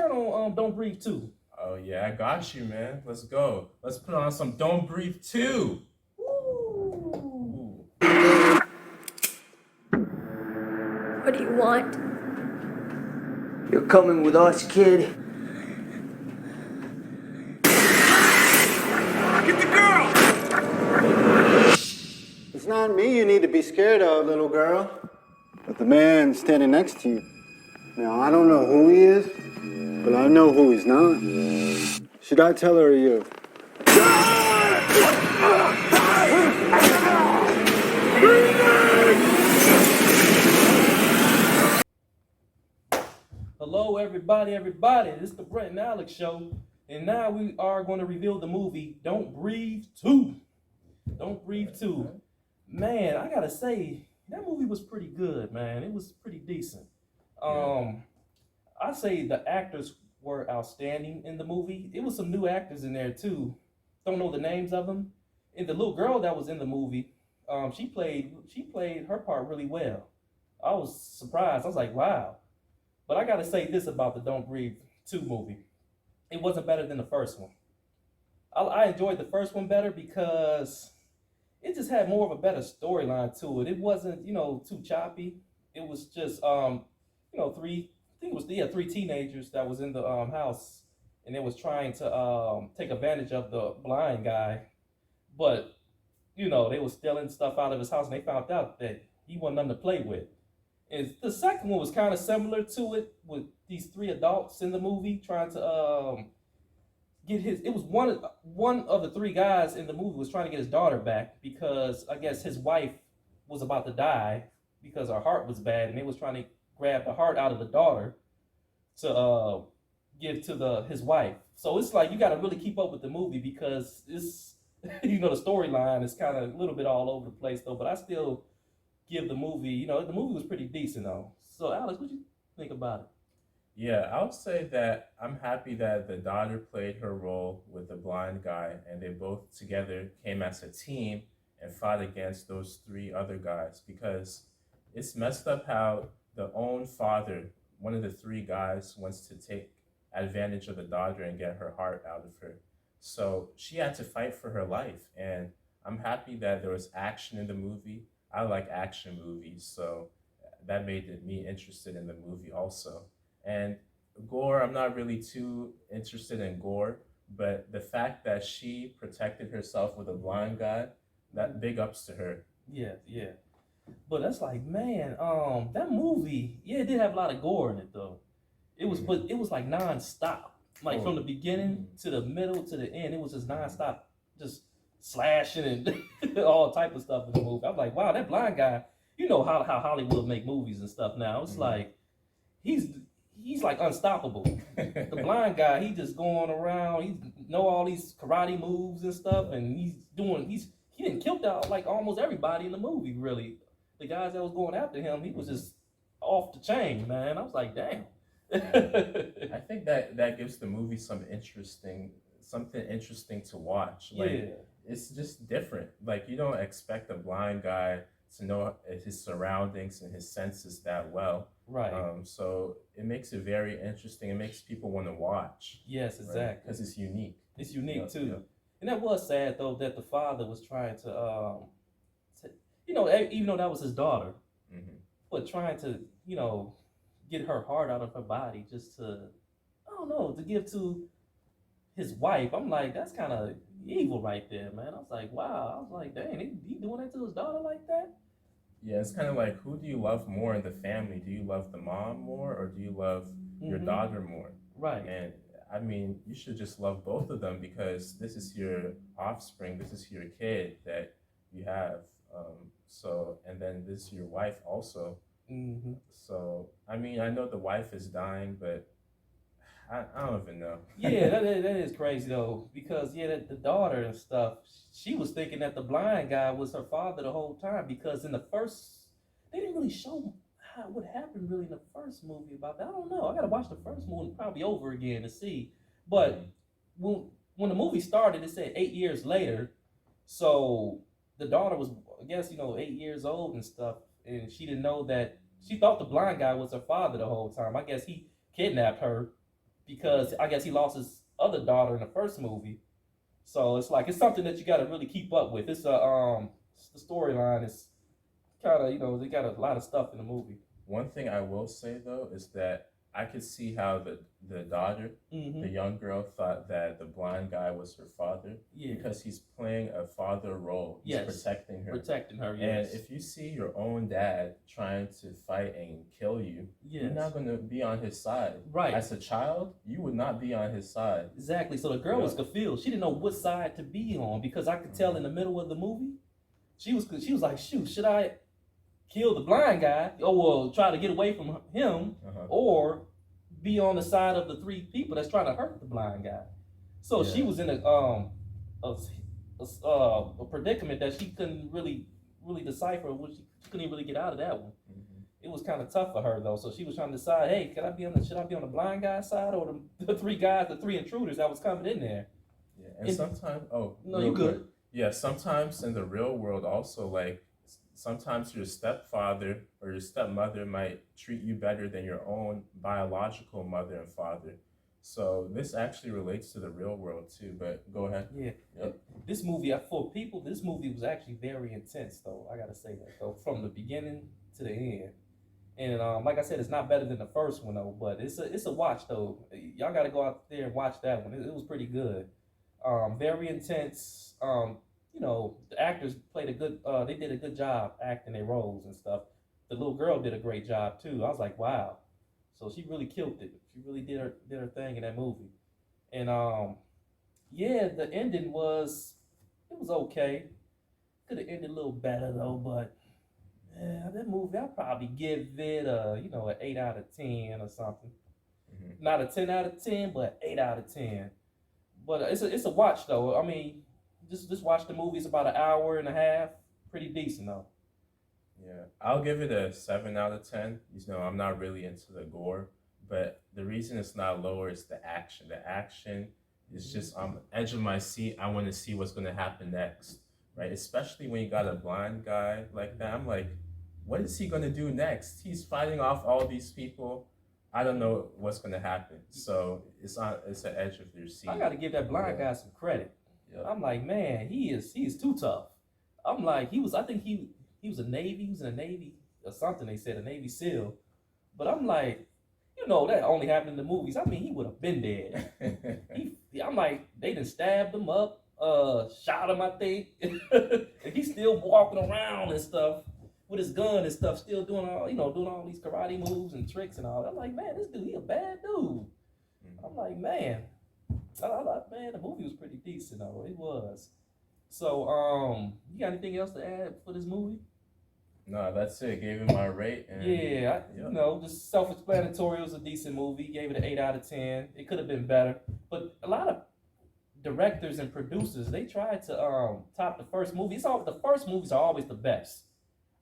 start on Don't Breathe 2. Oh yeah, I got you, man. Let's go. Let's put on some Don't Breathe 2. Ooh. What do you want? You're coming with us, kid. Get the girl! It's not me you need to be scared of, little girl, but the man standing next to you. Now, I don't know who he is, but I know who he's not. Should I tell her or you? Hello, everybody. This is the Brent and Alex show. And now we are going to reveal the movie Don't Breathe 2. Don't Breathe 2. Man, I got to say, that movie was pretty good, man. It was pretty decent. I say the actors were outstanding in the movie. It was some new actors in there, too. Don't know the names of them. And the little girl that was in the movie, she played her part really well. I was surprised. I was like, wow. But I gotta say this about the Don't Breathe 2 movie. It wasn't better than the first one. I enjoyed the first one better because it just had more of a better storyline to it. It wasn't, too choppy. It was just, three teenagers that was in the house, and they was trying to take advantage of the blind guy. But, they was stealing stuff out of his house, and they found out that he wasn't nothing to play with. And the second one was kind of similar to it, with these three adults in the movie trying to get his. It was one of the three guys in the movie was trying to get his daughter back because I guess his wife was about to die because her heart was bad, and they was trying to grab the heart out of the daughter to give to his wife. So it's like you got to really keep up with the movie because it's the storyline is kind of a little bit all over the place though. But I still give the movie, the movie was pretty decent though. So Alex, what you think about it? Yeah, I would say that I'm happy that the daughter played her role with the blind guy, and they both together came as a team and fought against those three other guys, because it's messed up how the own father, one of the three guys, wants to take advantage of the daughter and get her heart out of her. So she had to fight for her life, and I'm happy that there was action in the movie. I like action movies, so that made me interested in the movie also. And Gore, I'm not really too interested in Gore, but the fact that she protected herself with a blind guy, that big ups to her. Yeah. But that's like, man, that movie, it did have a lot of gore in it though. It was, but it was like nonstop. Like from the beginning to the middle to the end, it was just nonstop, just slashing and all type of stuff in the movie. I was like, wow, that blind guy, how Hollywood make movies and stuff now. It's like he's like unstoppable. The blind guy, he just going around, he know all these karate moves and stuff, and he didn't kill out like almost everybody in the movie, really. The guys that was going after him, he was just off the chain, man. I was like, damn. I think that gives the movie something interesting to watch. Like, it's just different. Like, you don't expect a blind guy to know his surroundings and his senses that well. Right. So it makes it very interesting. It makes people want to watch. Yes, exactly. Because it's unique. It's unique too. Yeah. And that was sad though that the father was trying to, even though that was his daughter, but trying to, get her heart out of her body just to, I don't know, to give to his wife. I'm like, that's kind of evil right there, man. I was like, wow. I was like, dang, he doing that to his daughter like that? Yeah, it's kind of like, who do you love more in the family? Do you love the mom more, or do you love your daughter more? Right. And I mean, you should just love both of them, because this is your offspring. This is your kid that you have. And then this is your wife also. So, I mean, I know the wife is dying, but I don't even know. Yeah, that is crazy though, because the daughter and stuff, she was thinking that the blind guy was her father the whole time, because in the first, they didn't really show what happened really in the first movie about that. I don't know. I gotta watch the first movie probably over again to see. But when the movie started, it said 8 years later, so the daughter was, I guess, 8 years old and stuff, and she didn't know that. She thought the blind guy was her father the whole time. I guess he kidnapped her because I guess he lost his other daughter in the first movie. So it's like it's something that you got to really keep up with. It's the storyline is kind of they got a lot of stuff in the movie. One thing I will say though is that I could see how the daughter, Mm-hmm. the young girl, thought that the blind guy was her father Yeah, because he's playing a father role. He's Yes. protecting her. protecting her. And Yes, if you see your own dad trying to fight and kill you, you're yes, not going to be on his side. right. As a child, you would not be on his side. Exactly. So the girl was Yeah. confused. She didn't know what side to be on because I could tell in the middle of the movie, she was like, shoot, should I kill the blind guy or well, try to get away from him Uh-huh. or be on the side of the three people that's trying to hurt the blind guy? So she Yeah. was in a predicament that she couldn't really decipher. Which she couldn't even really get out of that one. Mhm. It was kind of tough for her though. So she was trying to decide, hey, should I be on the blind guy's side or the three intruders that was coming in there? Yeah. And sometimes, No, real you quick. good. Yeah, sometimes in the real world also, like sometimes your stepfather or your stepmother might treat you better than your own biological mother and father. So this actually relates to the real world too, but go ahead. Yeah. Yep. This movie, for people, this movie was actually very intense though. I gotta say that though, from the beginning to the end. And like I said, it's not better than the first one though, but it's a watch though. Y'all gotta go out there and watch that one. It was pretty good. Very intense. The actors played they did a good job acting their roles and stuff. The little girl did a great job too. I was like, wow. So she really killed it. She really did her thing in that movie. And yeah, the ending was okay. Could have ended a little better though, but yeah, that movie I'll probably give it an 8 out of 10 or something. Mhm. Not a 10 out of 10, but 8 out of 10. But it's a watch though. I mean, just watch the movie. It's about an hour and a half. Pretty decent though. Yeah, I'll give it a 7 out of 10. I'm not really into the gore, but the reason it's not lower is the action. The action is just on the edge of my seat. I want to see what's going to happen next, right? Especially when you got a blind guy like that. I'm like, what is he going to do next? He's fighting off all these people. I don't know what's going to happen. So it's the edge of your seat. I got to give that blind guy some credit. Yep. I'm like, man, he is too tough. I'm like, I think he was in the Navy or something. They said a Navy SEAL, but I'm like, that only happened in the movies. I mean, he would have been dead. I'm like, they done stabbed him up, shot him, I think, and he's still walking around and stuff with his gun and stuff, still doing all these karate moves and tricks and all. I'm like, man, this dude, he a bad dude. I'm like, man, the movie was pretty decent though. It was. So, you got anything else to add for this movie? No, that's it. Gave it my rate. And, Yeah, yep. just self-explanatory. It was a decent movie. Gave it an 8 out of 10. It could have been better, but a lot of directors and producers, they tried to top the first movie. The first movies are always the best.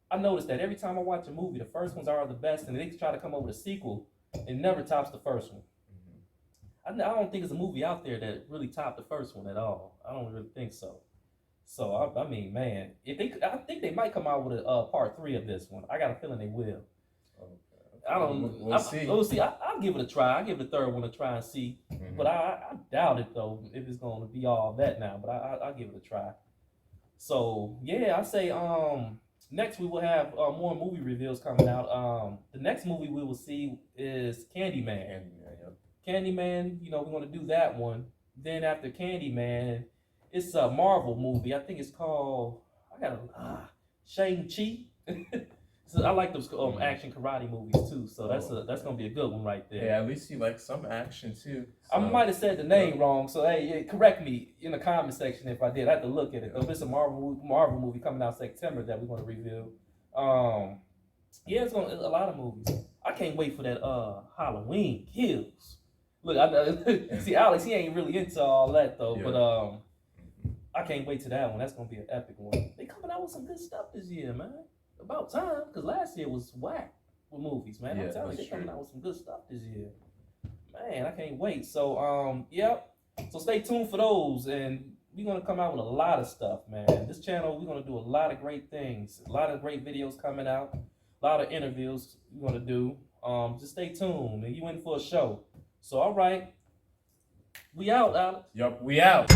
I noticed that every time I watch a movie, the first ones are the best, and they try to come up with a sequel. It never tops the first one. Mhm. I don't think there's a movie out there that really topped the first one at all. I don't really think so. So I mean, man, I think they might come out with a part 3 of this one. I got a feeling they will. Okay. I don't. We'll see. We'll see. I'll give it a try. I'll give the third one a try and see. Mhm. But I doubt it though if it's going to be all that now. But I'll give it a try. So yeah, I say next we will have more movie reveals coming out. The next movie we will see is Candyman. Candyman, we're going to do that one. Then after Candyman, it's a Marvel movie. I think it's called, Shang-Chi. So I like those action karate movies too. So that's going to be a good one right there. Yeah, at least you like some action too. I might have said the name wrong, so hey, correct me in the comment section if I did. I have to look at it. Though it's a Marvel movie coming out September that we're going to review. Yeah, it's a lot of movies. I can't wait for that Halloween Kills. Look, see Alex, he ain't really into all that though, but I can't wait to that one. That's gonna be an epic one. They coming out with some good stuff this year, man. About time, because last year was whack with movies, man. I'm telling you, they coming out with some good stuff this year. Man, I can't wait. So, yep. So stay tuned for those, and we're gonna come out with a lot of stuff, man. This channel, we're gonna do a lot of great things, a lot of great videos coming out, a lot of interviews we're gonna do. Just stay tuned, and you in for a show. So, all right. We out, Alex. Yup, we out.